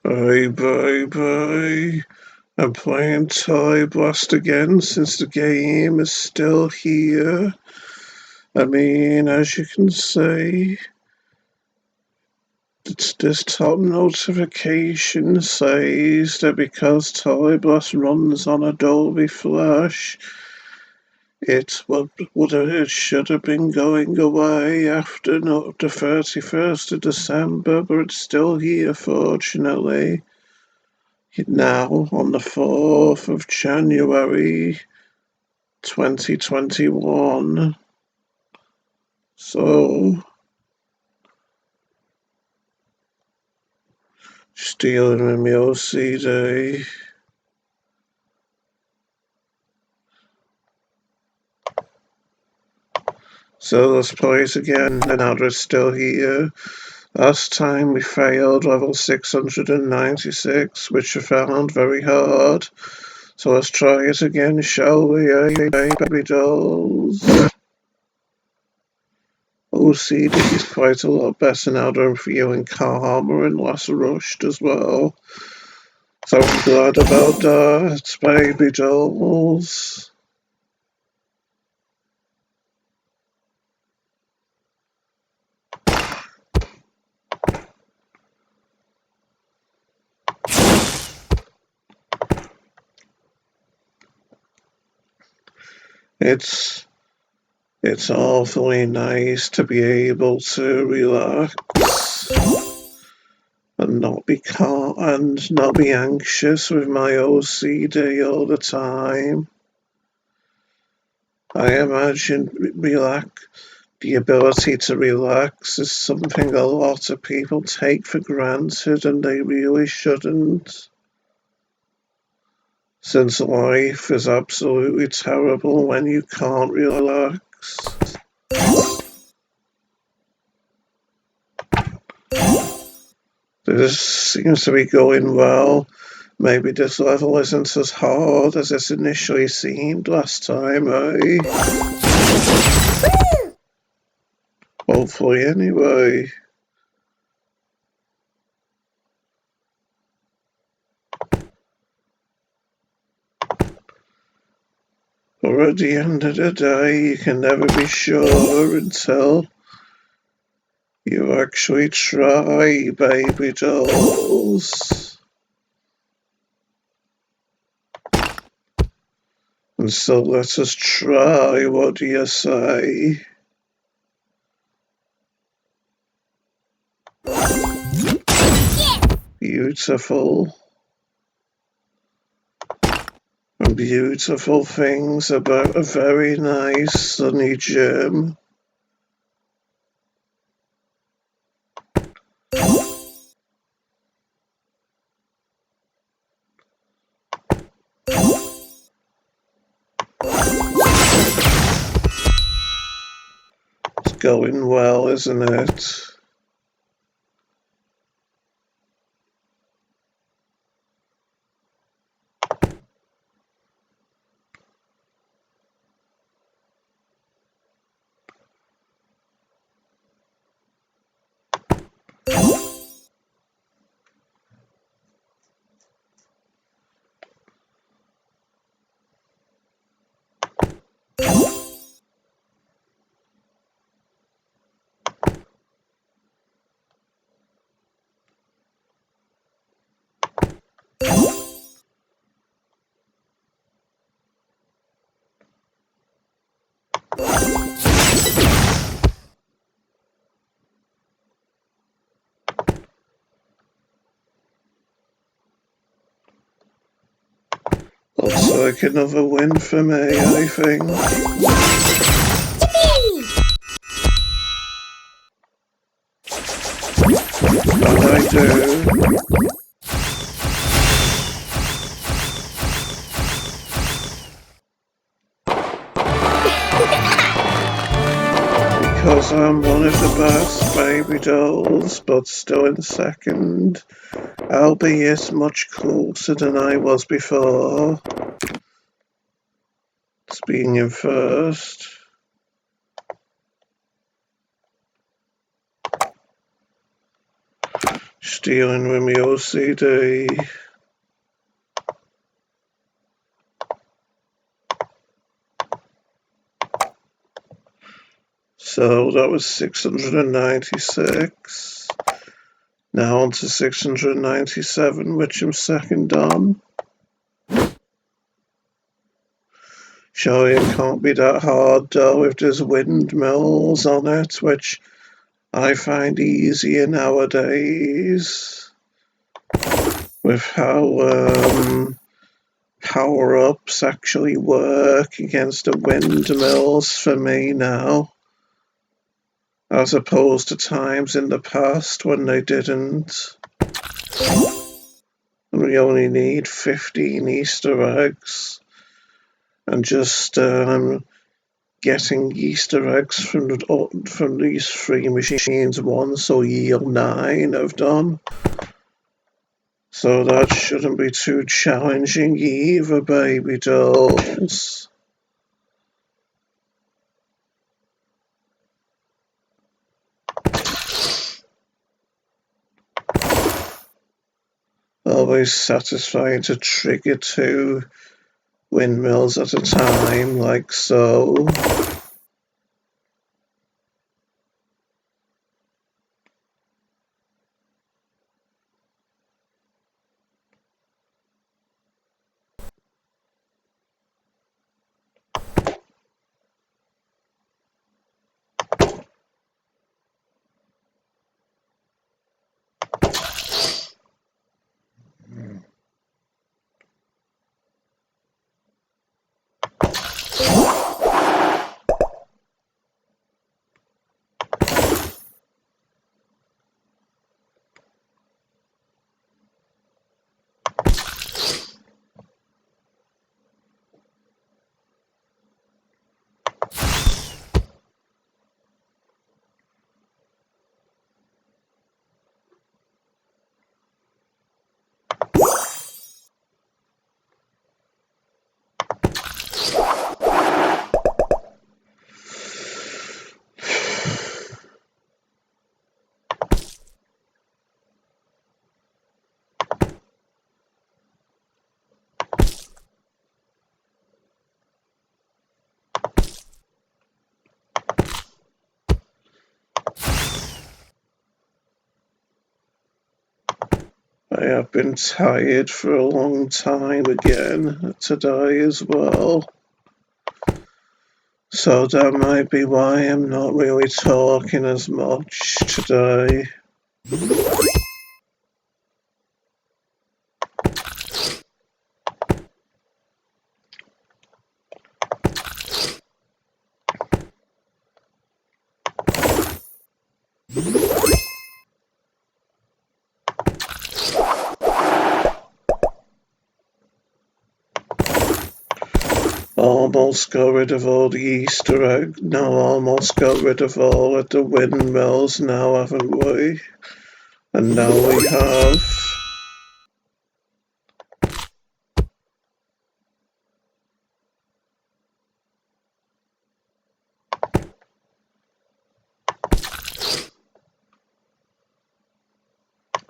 Bye, bye, bye. I'm playing Toy Blast again since the game is still here. I mean, as you can see, this top notification says that because Toy Blast runs on Adobe Flash, it should have been going away after the 31st of December, but it's still here, fortunately. Now, on the 4th of January 2021. So, just dealing with my OCD. So let's play it again, now that it's still here. Last time we failed level 696, which I found very hard. So let's try it again, shall we, baby dolls? OCD is quite a lot better now that I'm feeling calmer and less rushed as well. So I'm glad about that, baby dolls. It's awfully nice to be able to relax and not be calm and not be anxious with my OCD all the time. I imagine the ability to relax is something a lot of people take for granted, and they really shouldn't. Since life is absolutely terrible when you can't relax. This seems to be going well. Maybe this level isn't as hard as it initially seemed last time, eh? Hopefully, anyway. But at the end of the day, you can never be sure until you actually try, baby dolls. And so let us try, what do you say? Beautiful. And beautiful things about a very nice sunny gym. It's going well, isn't it? Looks like another win for me, I think. And I do. Because I'm one of the best baby dolls, but still in second, albeit much closer than I was before. It's being in first. just dealing with my OCD. So that was 696. Now on to 697, which I'm second on. Surely it can't be that hard though if there's windmills on it, which I find easier nowadays. With how power-ups actually work against the windmills for me now, as opposed to times in the past when they didn't. And we only need 15 Easter eggs, and just getting Easter eggs from these 3 machines once will yield 9 of them. So that shouldn't be too challenging either, baby dolls. Always satisfying to trigger 2 windmills at a time, like so. I have been tired for a long time again today as well. So that might be why I'm not really talking as much today. Almost got rid of all the Easter eggs. No, almost got rid of all of the windmills now, haven't we? And now we have.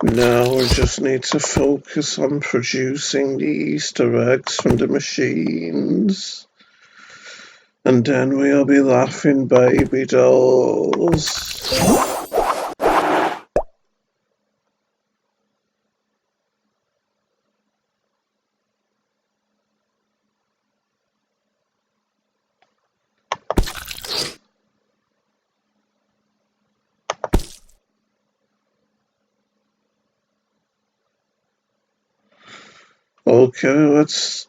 Now we just need to focus on producing the Easter eggs from the machines. And then we'll be laughing, baby dolls. Okay, let's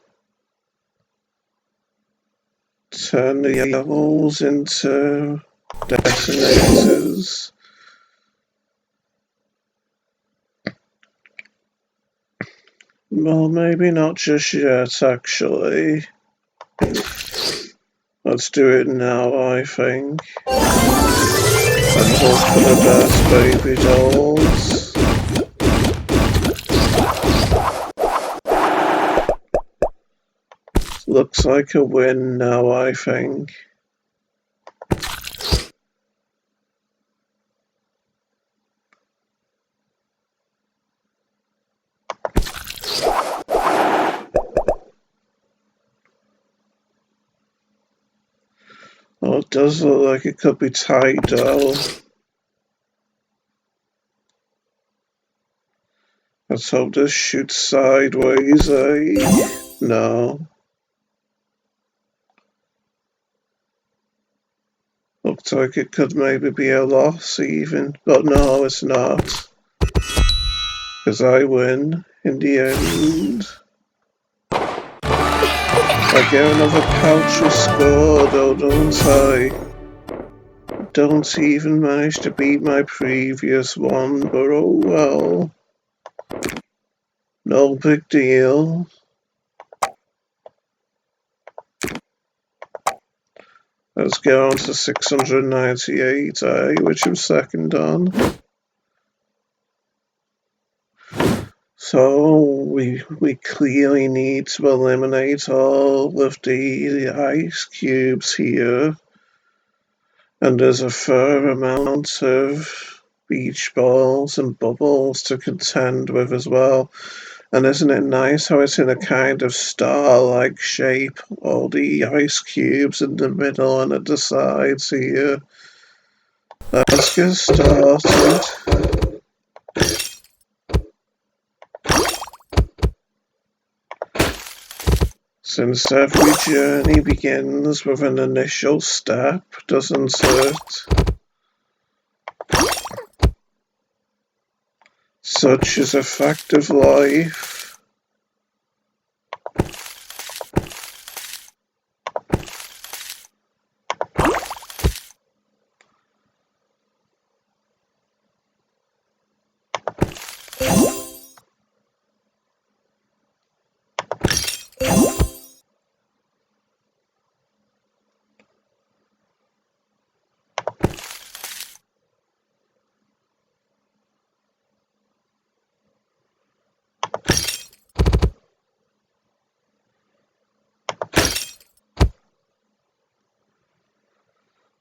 turn the yellows into detonators. Well, maybe not just yet, actually. Let's do it now, I think. And hope for the best, baby dolls. Looks like a win now, I think. does look like it could be tight though. Let's hope this shoots sideways, eh? No. Looks like it could maybe be a loss even, but no, it's not. Because I win in the end. I get another paltry score though, don't I? Don't even manage to beat my previous one, but oh well. No big deal. Let's get on to 698, which I'm second on. So we clearly need to eliminate all of the ice cubes here. And there's a fair amount of beach balls and bubbles to contend with as well. And isn't it nice how it's in a kind of star-like shape? All the ice cubes in the middle and at the sides here. Let's get started. Since every journey begins with an initial step, doesn't it? Such is a fact of life.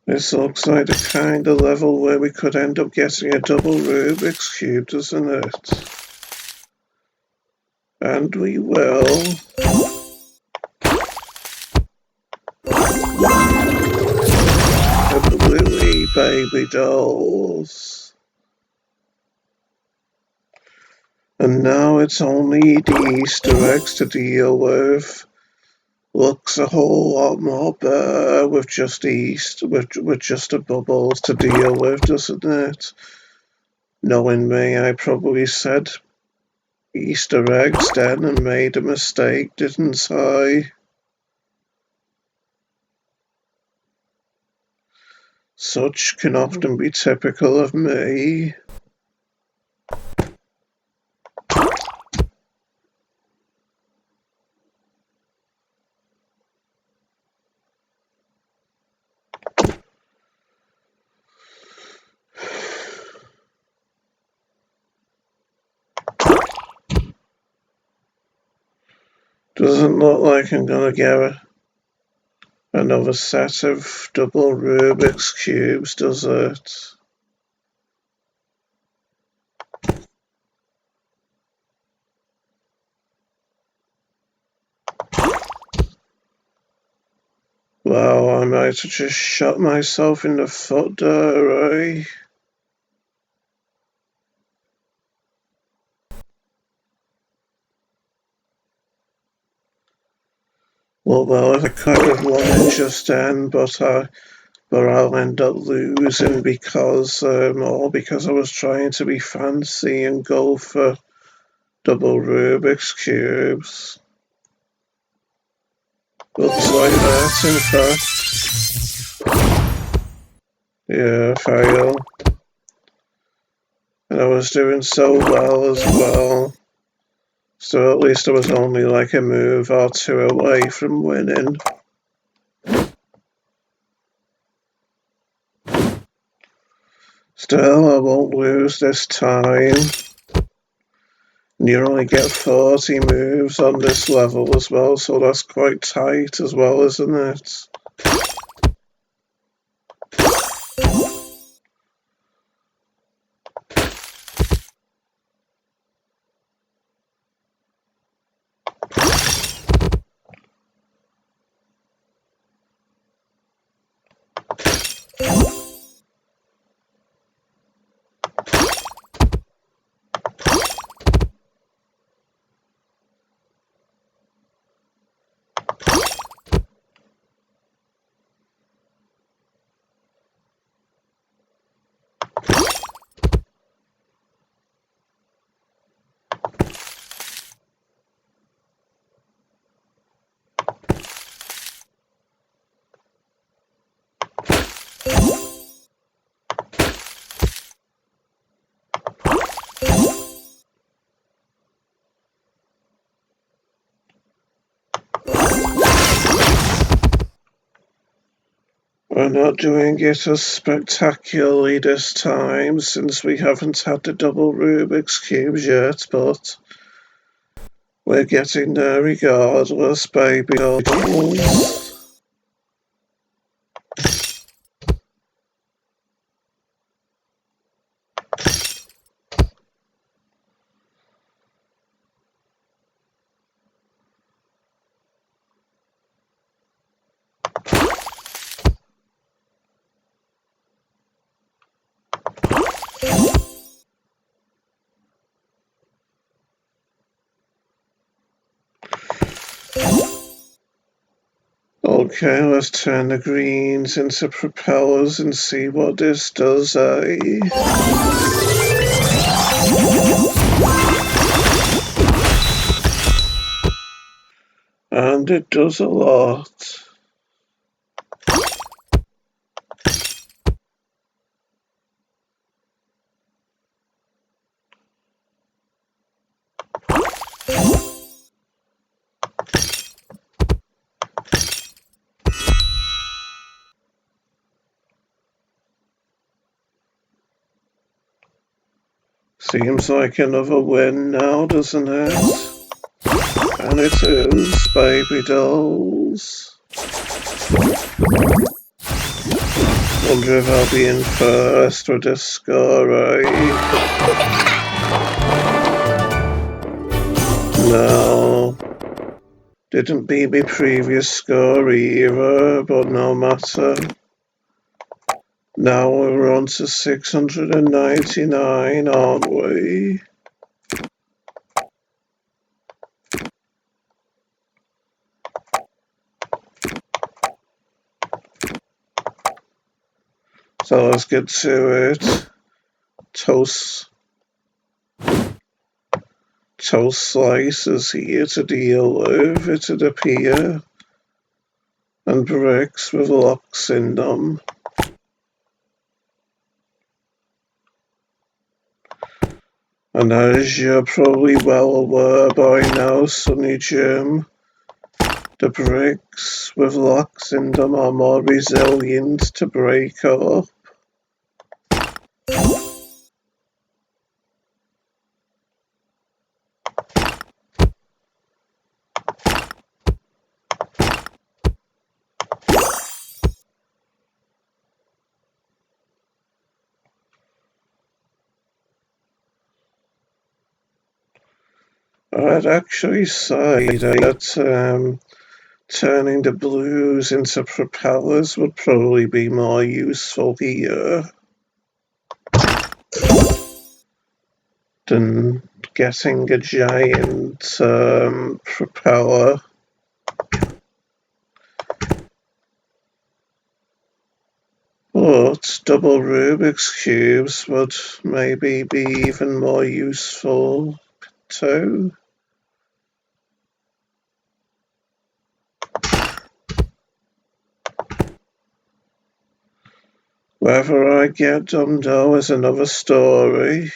This looks like the kind of level where we could end up getting a double Rubik's Cube, doesn't it? And we will. The Bluey baby dolls. And now it's only the Easter eggs to deal with. Looks a whole lot more better with just with just the bubbles to deal with, doesn't it? Knowing me, I probably said Easter eggs then and made a mistake, didn't I? Such can often be typical of me. Doesn't look like I'm gonna get another set of double Rubik's Cubes, does it? Wow, I might have just shot myself in the foot there, eh? Well, I kind of won it just then, but I'll end up losing because all because I was trying to be fancy and go for double Rubik's Cubes. Looks like that, in fact. Yeah, fail. And I was doing so well as well. So at least I was only like a move or two away from winning. Still, I won't lose this time. You only get 40 moves on this level as well, so that's quite tight as well, isn't it? We're not doing it as spectacularly this time, since we haven't had the double Rubik's Cubes yet, but we're getting there regardless, baby dolls. Okay, let's turn the greens into propellers and see what this does, eh? And it does a lot. Seems like another win now, doesn't it? And it is, baby dolls. Wonder if I'll be in first with this score, eh? No. Didn't beat my previous score either, but no matter. Now we're on to 699, aren't we? So let's get to it. Toast slices here to deal with, it'd appear. And bricks with locks in them. And as you're probably well aware by now, Sonny Jim, the bricks with locks in them are more resilient to break up. I'd actually say that turning the blues into propellers would probably be more useful here than getting a giant propeller. But double Rubik's Cubes would maybe be even more useful too. Whether I get them though is another story.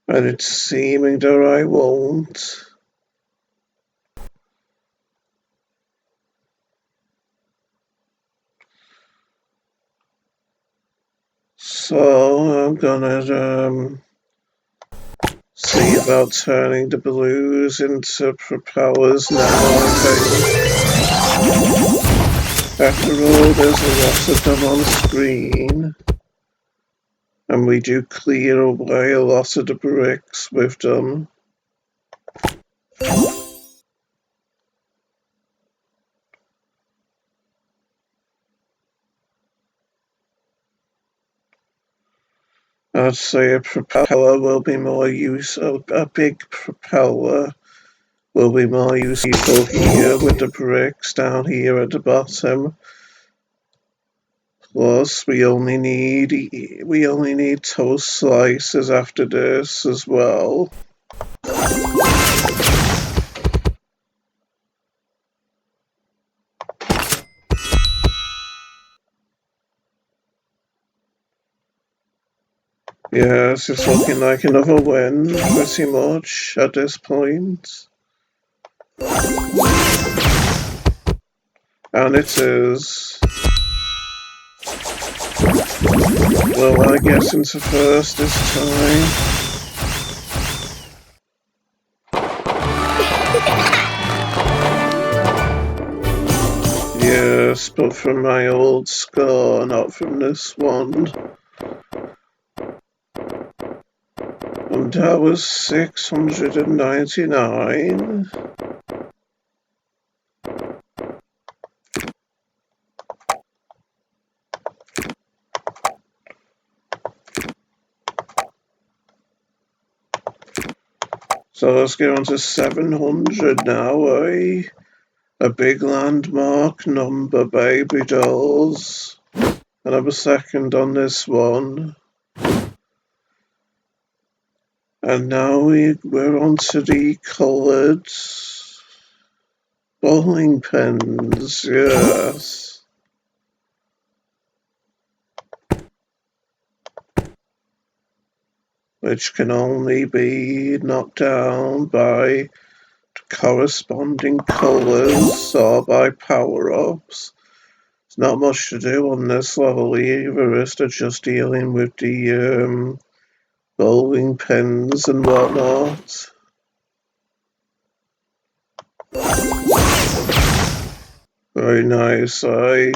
And it's seeming that I won't. So I'm gonna see about turning the blues into propellers now, I think. After all, there's a lot of them on screen. And we do clear away a lot of the bricks with them. I'd say a propeller will be more useful. A big propeller will be more useful here with the bricks down here at the bottom. Plus, we only need toast slices after this as well. Yes, it's looking like another win, pretty much, at this point. And it is. Will I get into first this time? Yes, but from my old score, not from this one. And that was 699. So let's get on to 700 now, eh? A big landmark number, baby dolls. And I'm a second on this one. And now we're on to the coloured bowling pins, yes. Which can only be knocked down by corresponding colours or by power-ups. There's not much to do on this level either, is there? Just dealing with the bowling pins and whatnot. Very nice, eh?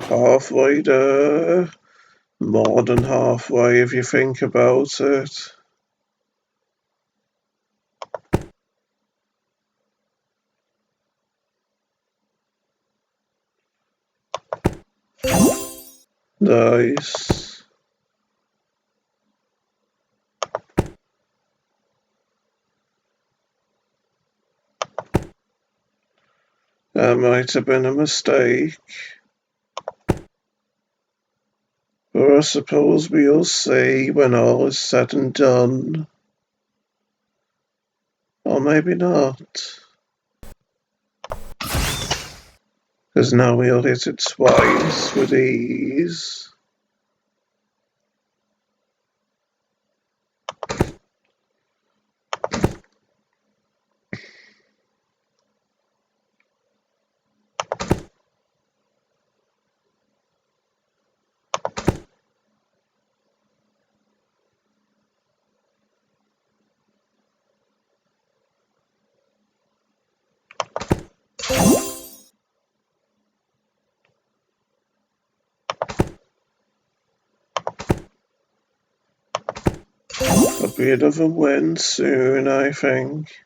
Halfway there. More than halfway if you think about it. Nice. That might have been a mistake. But I suppose we'll see when all is said and done. Or maybe not. Because now we'll hit it twice with ease. A bit of a win soon, I think.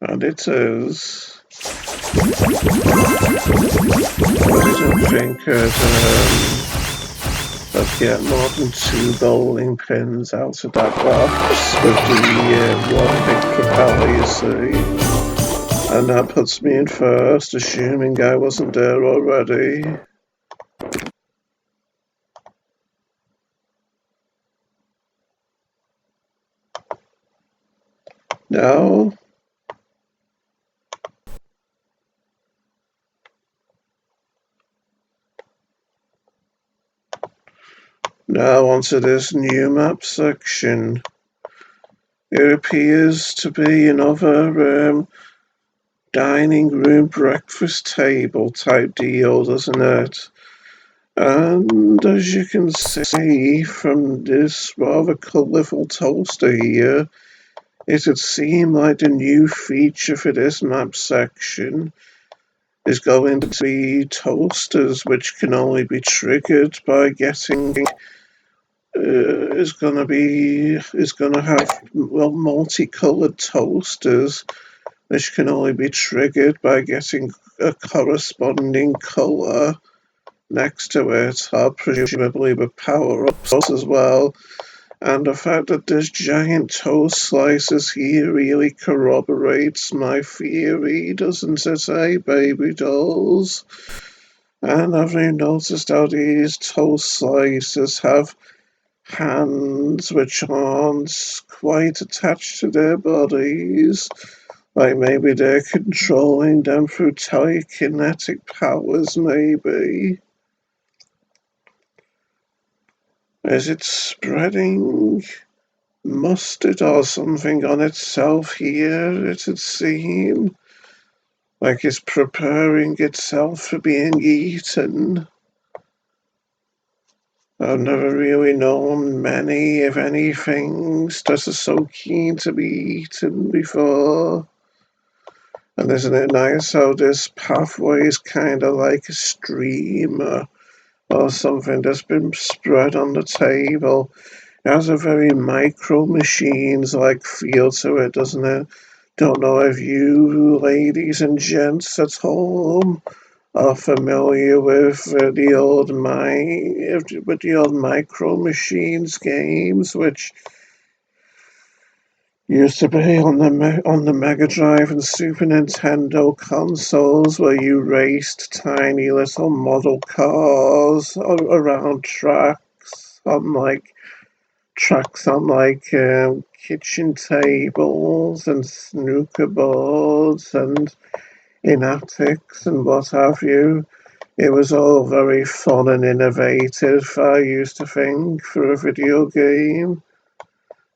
And it is. I didn't think I'd get more than 2 bowling pins out of that box with the one big propeller, you see. And that puts me in first, assuming I wasn't there already. Now, onto this new map section. It appears to be another dining room breakfast table type deal, doesn't it? And as you can see from this rather colourful toaster here, it would seem like the new feature for this map section is going to be toasters, which can only be triggered by getting is going to have multicolored toasters, which can only be triggered by getting a corresponding color next to it, presumably with power-ups as well. And the fact that there's giant toast slices here really corroborates my theory, doesn't it, eh, baby dolls? And have you noticed how these toast slices have hands which aren't quite attached to their bodies? Like maybe they're controlling them through telekinetic powers, maybe. Is it spreading mustard or something on itself here, it would seem? Like it's preparing itself for being eaten. I've never really known many, if any, things that are so keen to be eaten before. And isn't it nice how this pathway is kind of like a stream or something that's been spread on the table? It has a very micro machines-like feel to it, doesn't it? Don't know if you ladies and gents at home are familiar with the old Micro Machines games, which used to be on the Mega Drive and Super Nintendo consoles, where you raced tiny little model cars around tracks on kitchen tables and snooker boards and in attics and what have you. It was all very fun and innovative, I used to think, for a video game.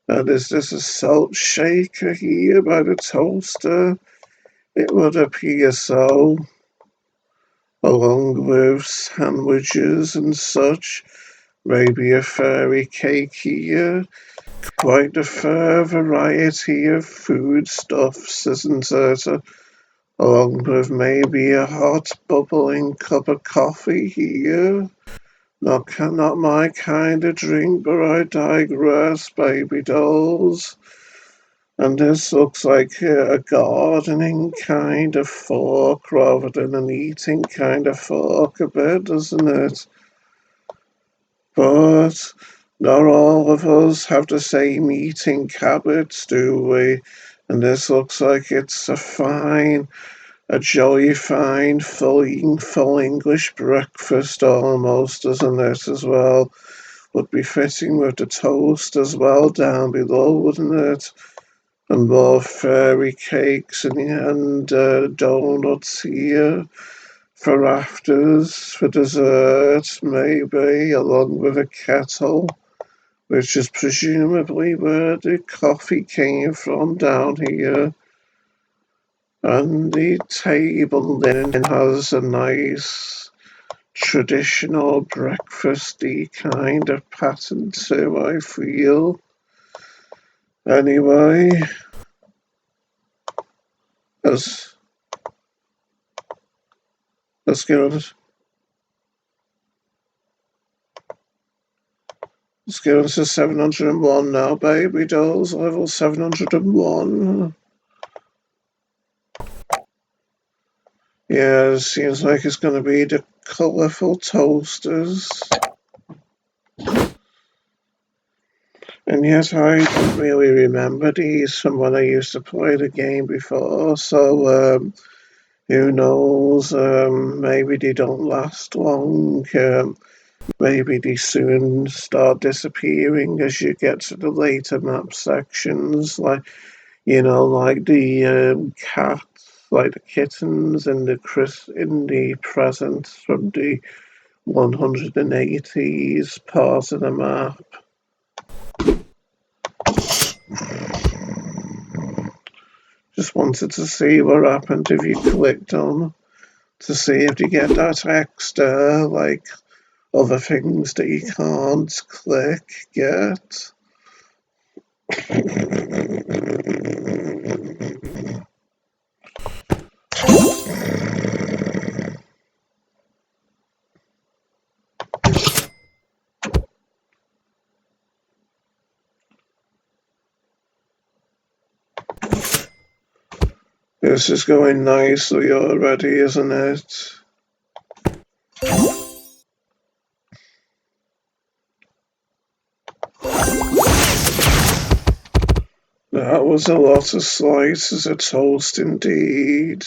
There's this a salt shaker here by the toaster. It would appear so, along with sandwiches and such. Maybe a fairy cake here. Quite a fair variety of foodstuffs, isn't it? Along with maybe a hot bubbling cup of coffee here. Not my kind of drink, but I digress, baby dolls. And this looks like a gardening kind of fork rather than an eating kind of fork a bit, doesn't it? But not all of us have the same eating habits, do we? And this looks like it's a jolly fine, full English breakfast almost, doesn't it, as well? Would be fitting with the toast as well down below, wouldn't it? And more fairy cakes and donuts here for afters, for dessert, maybe, along with a kettle, which is presumably where the coffee came from down here. And the table linen has a nice traditional breakfasty kind of pattern too, I feel. Anyway, let's let's get on let's get on to 701 now, baby dolls. Level 701. Yeah, it seems like it's going to be the colourful toasters. And yet I don't really remember these from when I used to play the game before, so who knows, maybe they don't last long, maybe they soon start disappearing as you get to the later map sections, like the cats, like the kittens in the presents from the 180s part of the map. Just wanted to see what happened if you clicked on to see if you get that extra, like other things that you can't click get. This is going nicely already, isn't it? That was a lot of slices of toast indeed.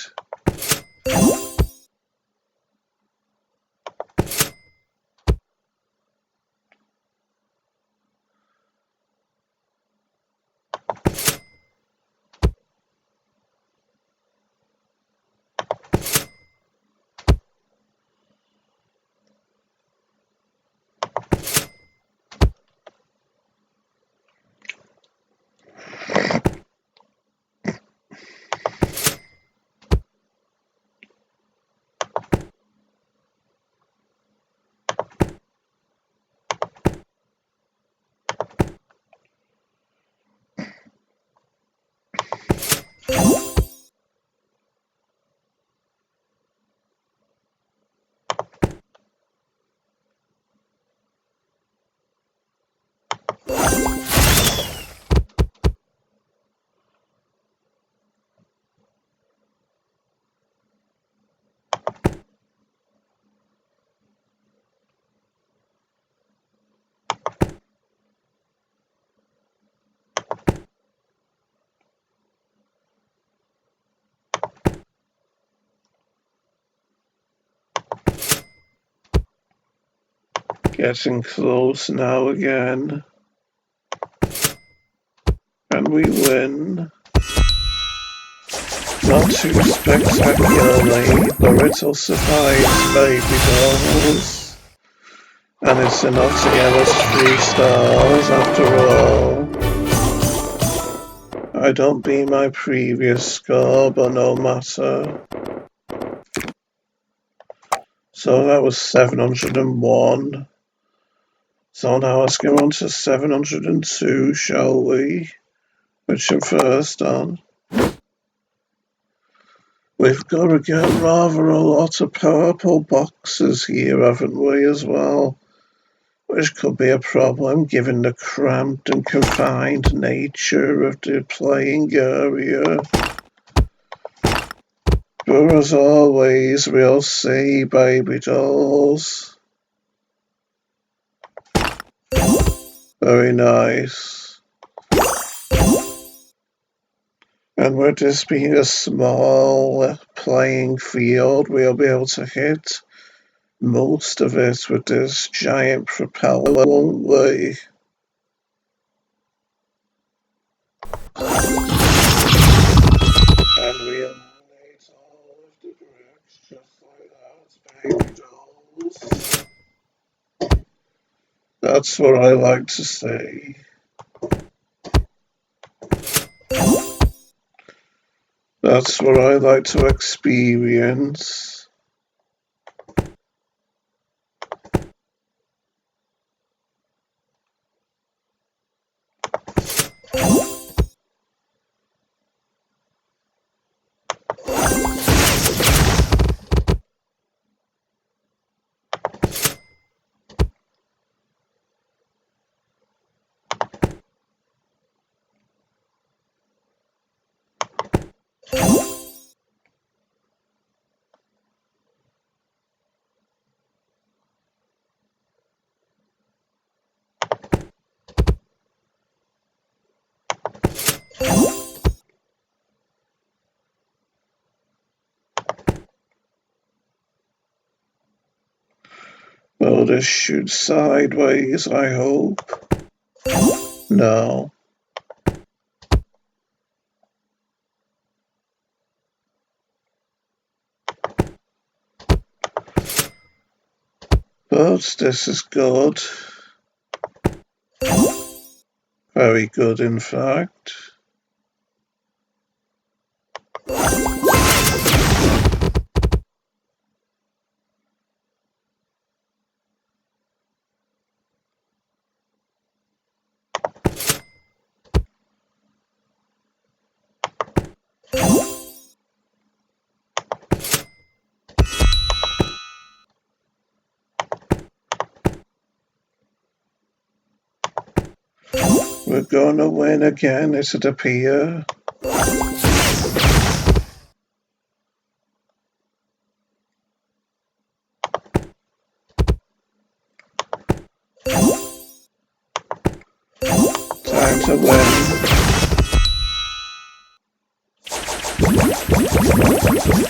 Getting close now again. And we win. Not too spectacularly, but it'll suffice, baby dolls. And it's enough to get us 3 stars after all. I don't beat my previous score, but no matter. So that was 701. So now let's go on to 702, shall we? Which I'm first on. We've got to get rather a lot of purple boxes here, haven't we, as well? Which could be a problem given the cramped and confined nature of the playing area. But as always, we'll see, baby dolls. Very nice. And with this being a small playing field, we'll be able to hit most of it with this giant propeller, won't we? And we eliminate all of the bricks just like that, baby dolls. That's what I like to say. That's what I like to experience. Well, this shoots sideways, I hope. No. But this is good. Very good, in fact. We're gonna win again, it'd appear. Time to win.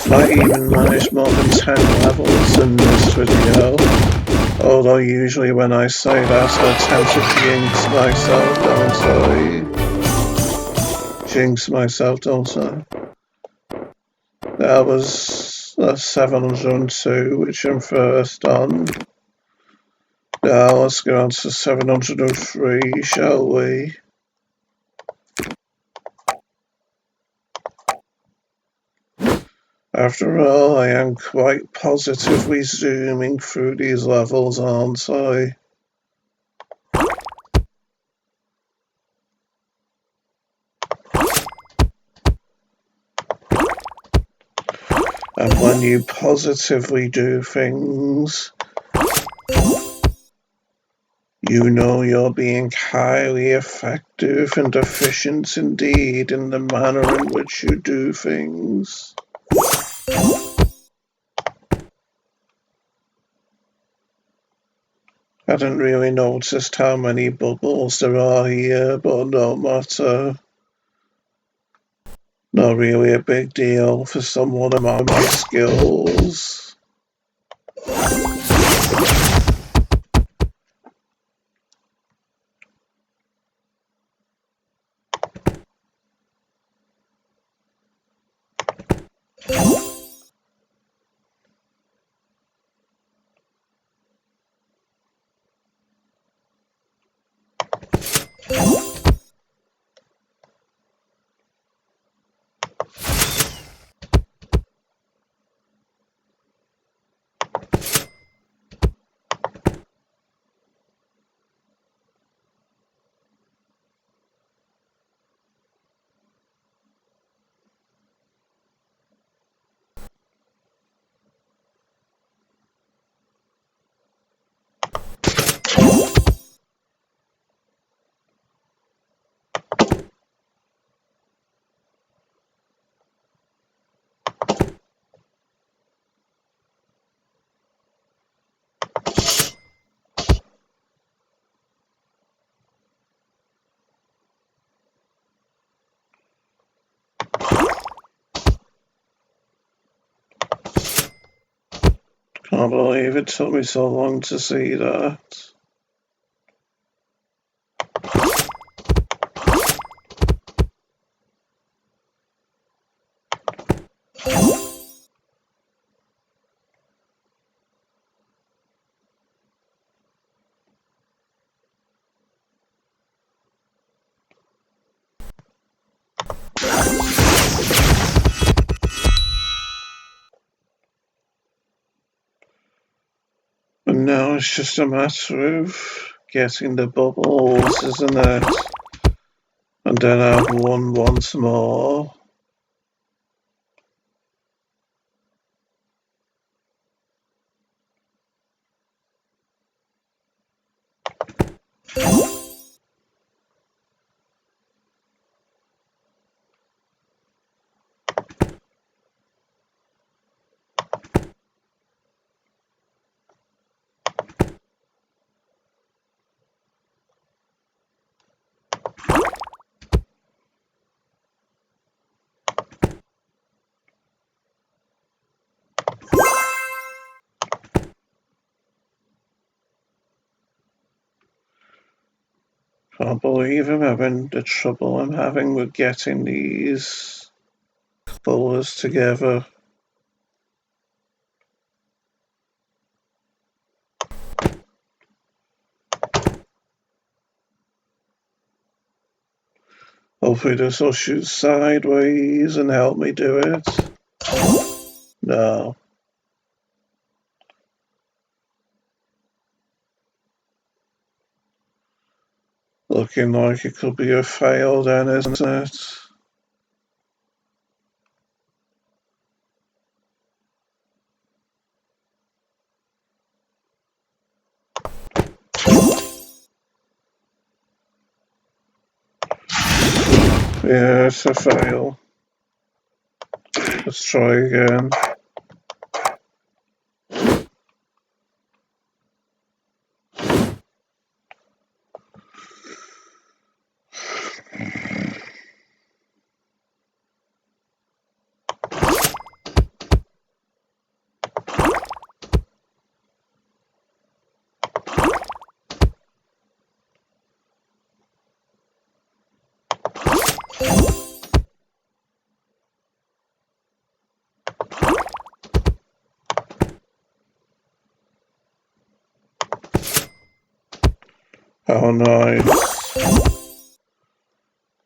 Might even manage more than 10 levels in this video. Although usually when I say that I tend to jinx myself, don't I? That was 702, which I'm first on. Now let's go on to 703, shall we? After all, I am quite positively zooming through these levels, aren't I? And when you positively do things, you know you're being highly effective and efficient indeed in the manner in which you do things. I hadn't really noticed how many bubbles there are here, but no matter. Not really a big deal for someone of my skills. Can't believe it took me so long to see that. And now it's just a matter of getting the bubbles, isn't it? And then I've won once more. Can't believe I'm having the trouble I'm having with getting these colours together. Hopefully this will shoot sideways and help me do it. No. Looking like it could be a fail then, isn't it? Yeah, it's a fail. Let's try again. Oh, nice.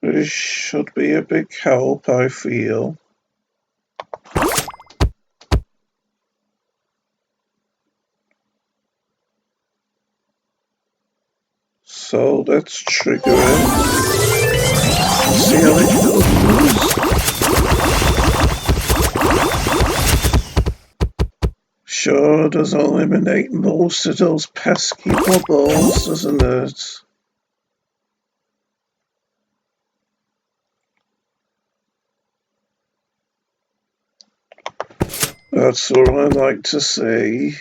This should be a big help, I feel. So let's trigger it. See how it goes. Sure does eliminate most of those pesky bubbles, doesn't it? That's what I like to see.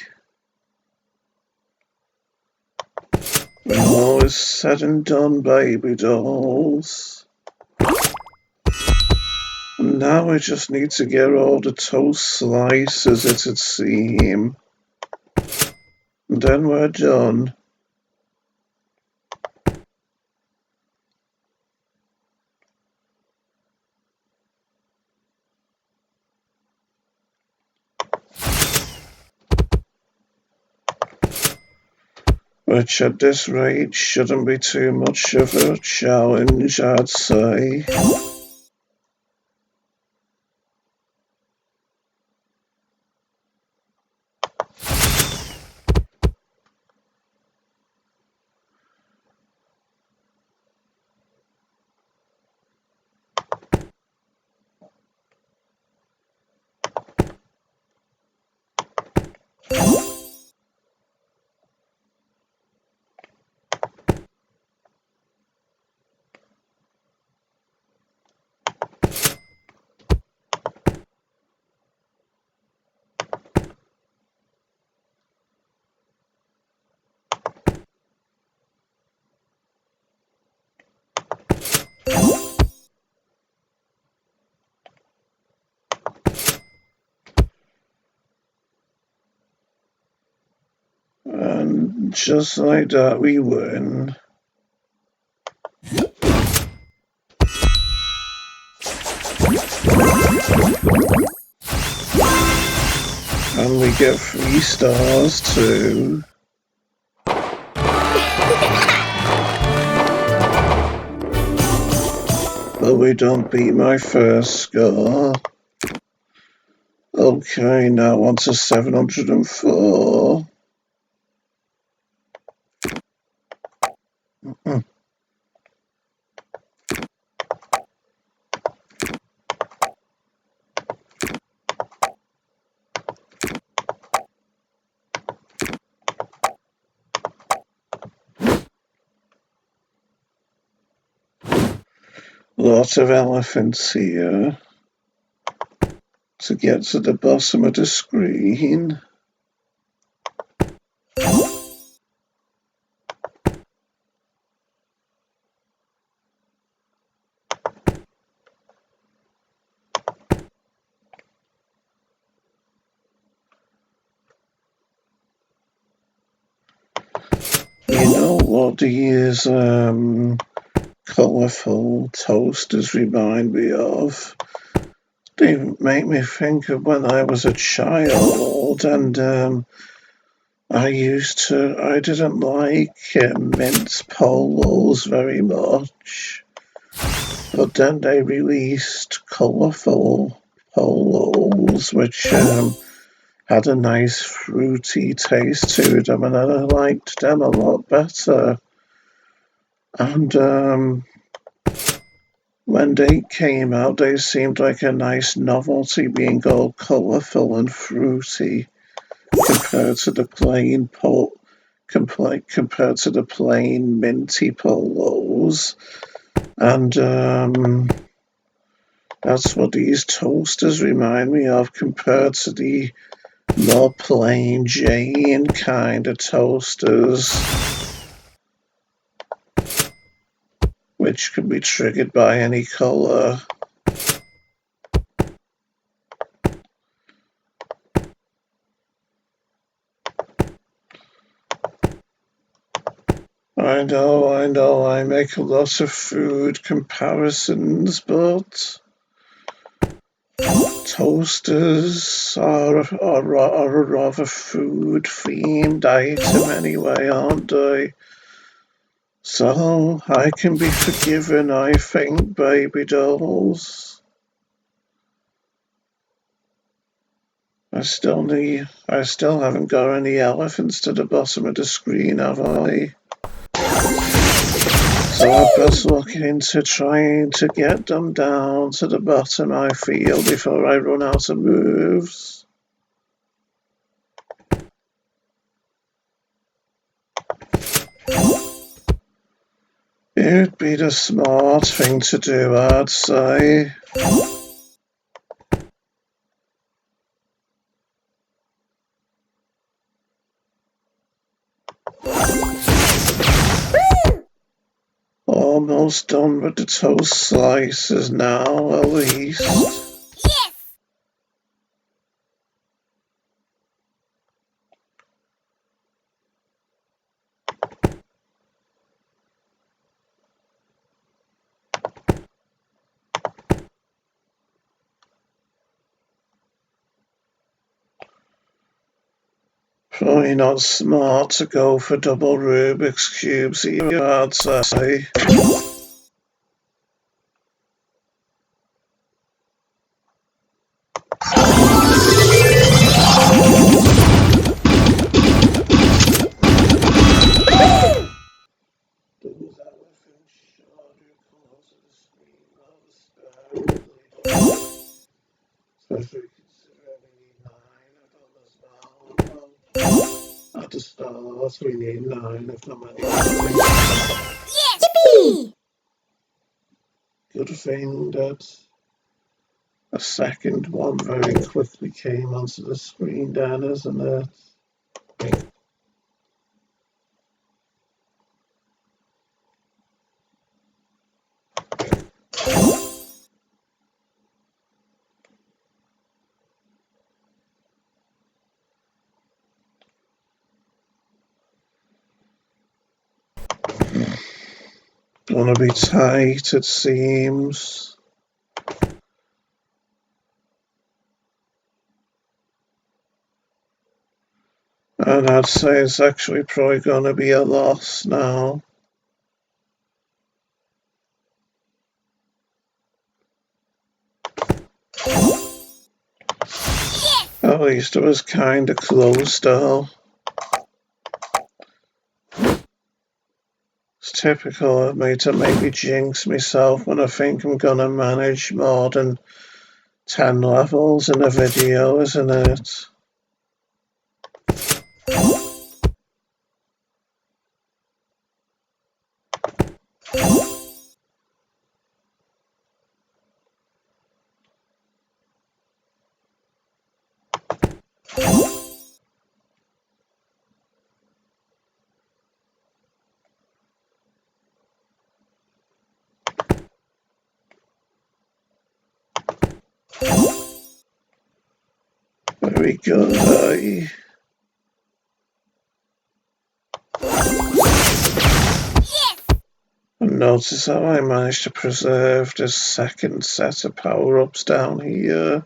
When all is said and done, baby dolls. And now we just need to get all the toast slices, it'd seem. And then we're done. Which at this rate shouldn't be too much of a challenge, I'd say. And just like that, we win. And we get 3 stars too. But we don't beat my first score. Okay, now on to 704. Lots of elephants here to get to the bottom of the screen. You know what these colourful toasters remind me of? They make me think of when I was a child and I didn't like mint polos very much, but then they released colourful polos which had a nice fruity taste to them, and I liked them a lot better. And when they came out, they seemed like a nice novelty, being all colourful and fruity compared to the plain minty polos. And That's what these toasters remind me of compared to the more plain Jane kind of toasters, which can be triggered by any colour. I know, I make a lot of food comparisons, but toasters are a rather food-themed item anyway, aren't they? So I can be forgiven, I think, baby dolls. I still haven't got any elephants to the bottom of the screen, have I? So I best look into trying to get them down to the bottom, I feel, before I run out of moves. It'd be the smart thing to do, I'd say. Almost done with the toast slices now, at least. Yes! Probably not smart to go for double Rubik's Cubes either, I'd say. Especially considering we need 9 of them as well. Well, at the start, we need 9 of them anyway. Yes! Yippee! Good thing that a second one very quickly came onto the screen then, isn't it? Gonna be tight, it seems. And I'd say it's actually probably gonna be a loss now. Yes! At least it was kinda close though. It's typical of me to maybe jinx myself when I think I'm gonna manage more than 10 levels in a video, isn't it? Very good, Yes! And notice how I managed to preserve this second set of power-ups down here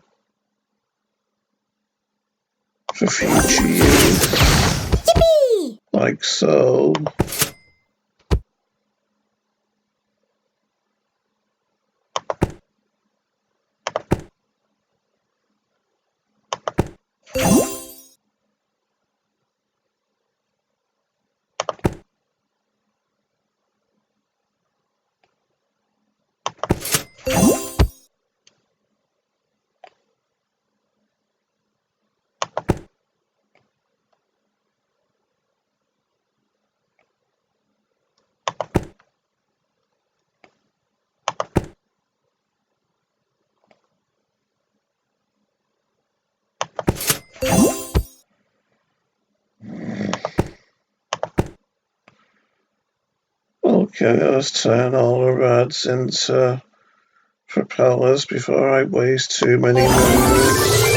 for future use, Yippee! like so. Okay, let's turn all the rods into propellers before I waste too many moves.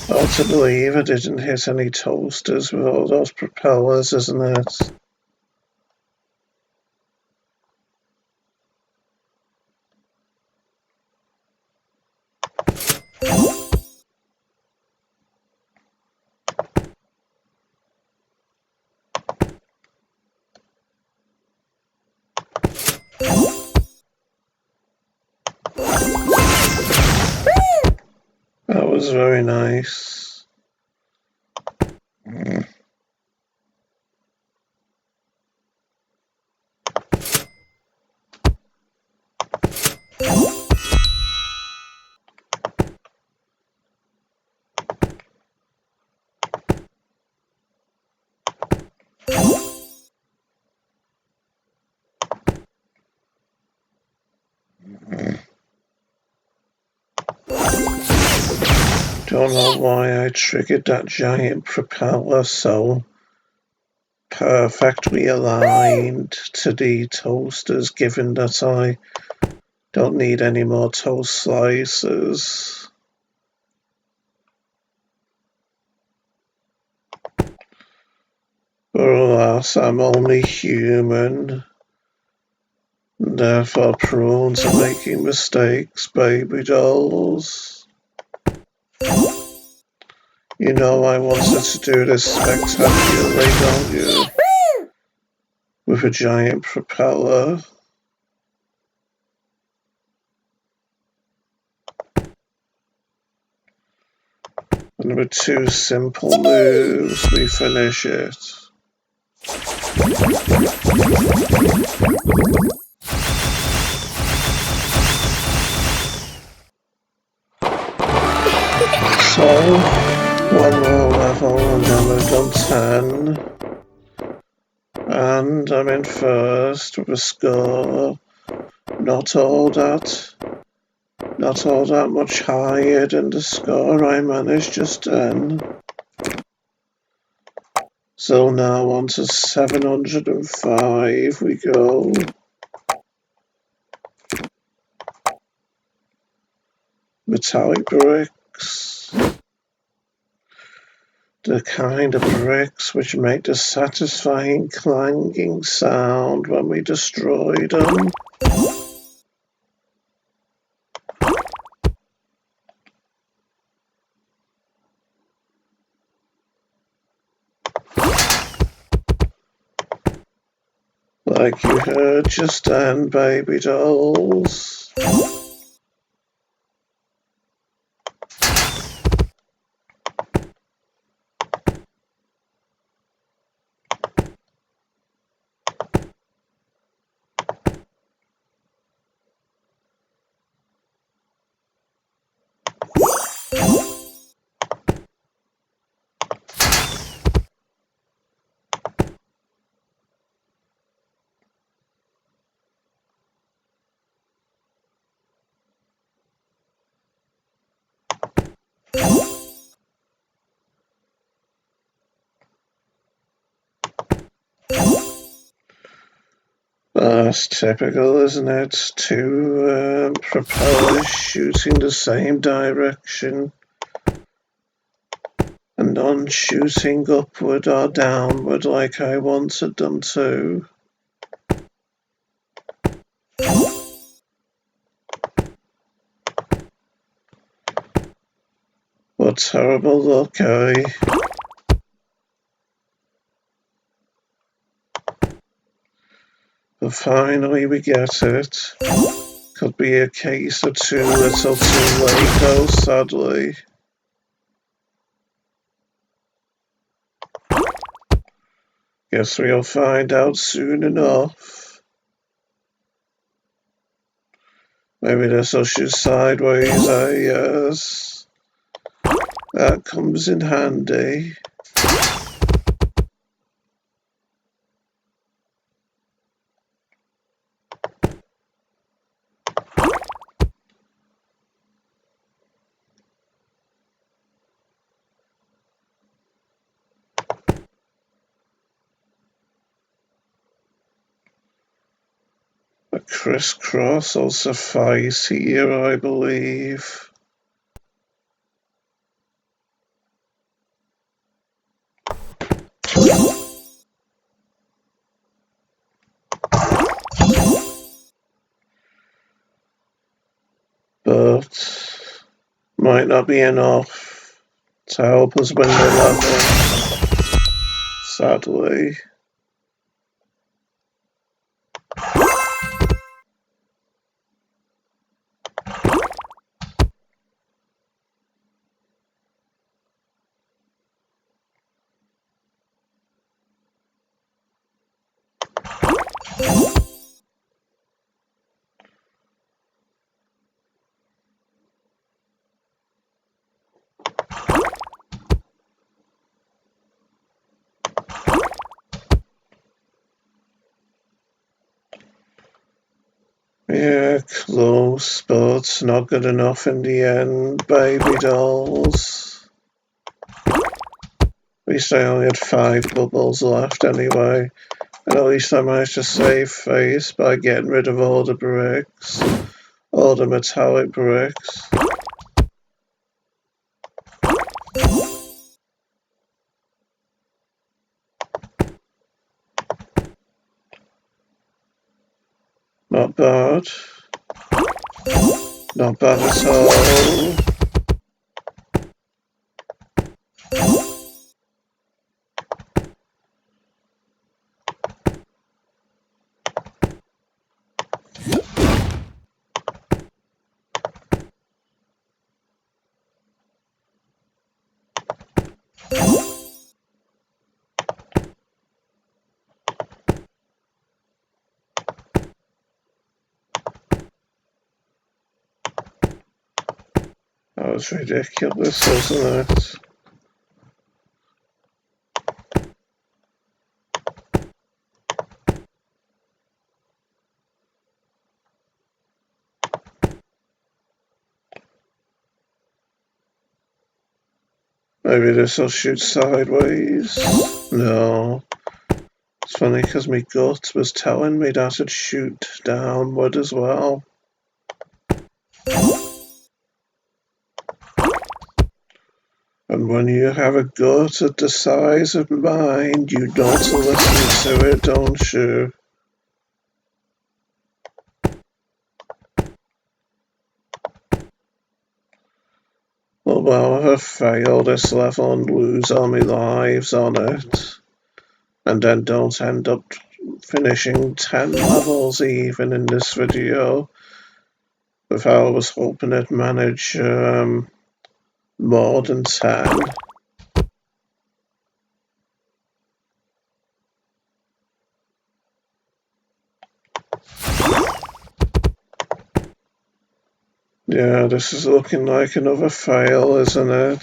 Hard to believe I didn't hit any toasters with all those propellers, isn't it? That was very nice. Don't know why I triggered that giant propeller so perfectly aligned to the toasters, given that I don't need any more toast slices. But alas, I'm only human, and therefore prone to making mistakes, baby dolls. You know I wanted to do this spectacularly, don't you? With a giant propeller. And with two simple moves, we finish it. So, one more level and then we've done 10. And I'm in first with a score not all that much higher than the score I managed just then. So now on to 705 we go. Metallic bricks. The kind of bricks which make the satisfying clanging sound when we destroy them. Like you heard just then, baby dolls. That's typical, isn't it? Two propellers shooting the same direction and none shooting upward or downward like I wanted them to. What terrible luck, eh? But finally we get it. Could be a case of too little too late though, sadly. Guess we'll find out soon enough. Maybe this'll shoot sideways, yes. That comes in handy. A crisscross will suffice here, I believe. But might not be enough to help us win the level, sadly. Yeah, close, but not good enough in the end, baby dolls. At least I only had 5 bubbles left anyway, and at least I managed to save face by getting rid of all the bricks, all the metallic bricks. Not bad. Not bad at all. That was ridiculous, wasn't it? Maybe this will shoot sideways. No. It's funny because my gut was telling me that it'd shoot downward as well. And when you have a gut at the size of mine, you don't listen to it, don't you? Well, if I fail this level and lose all my lives on it, and then don't end up finishing 10 levels even in this video, if I was hoping I'd manage more than 10. Yeah, this is looking like another fail, isn't it?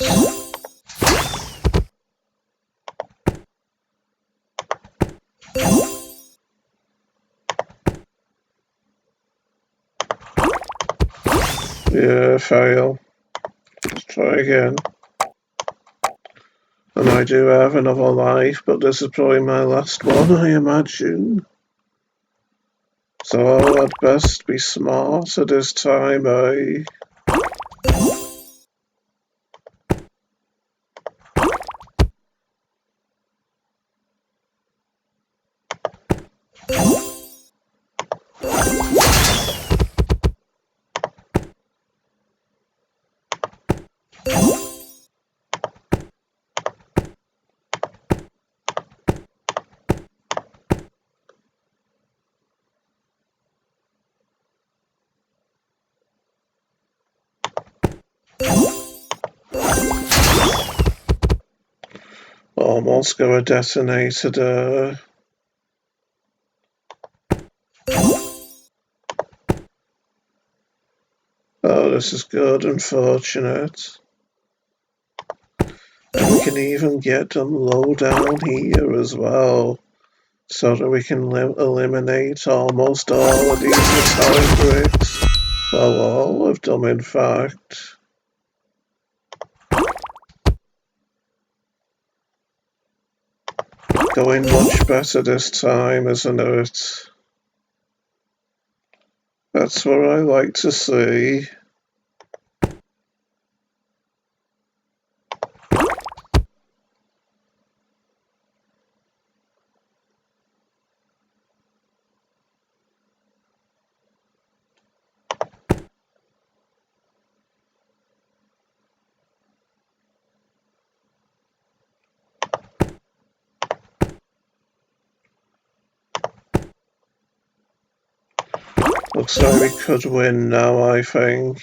Yeah, fail. Let's try again. And I do have another life, but this is probably my last one, I imagine. So I'd best be smart at this time, eh? Almost got a detonator there. Oh, this is good and fortunate. And we can even get them low down here as well, so that we can eliminate almost all of these metallic bricks. Well, all of them, in fact. Going much better this time, isn't it? That's what I like to see. Looks like we could win now, I think.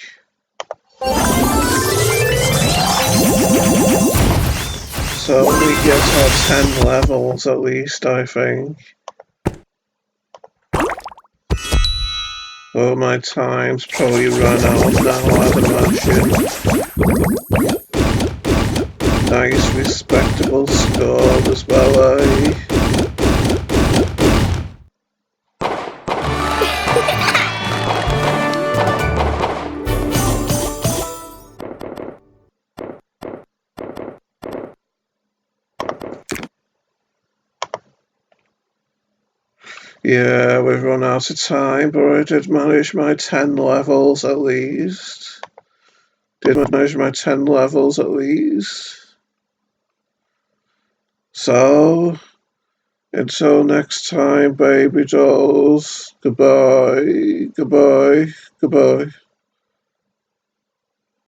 So we get our 10 levels at least, I think. Oh, my time's probably run out now, I'd imagine. Nice, respectable score as well, eh? Yeah, we've run out of time, but I did manage my 10 levels at least. So, until next time, baby dolls, goodbye, goodbye, goodbye.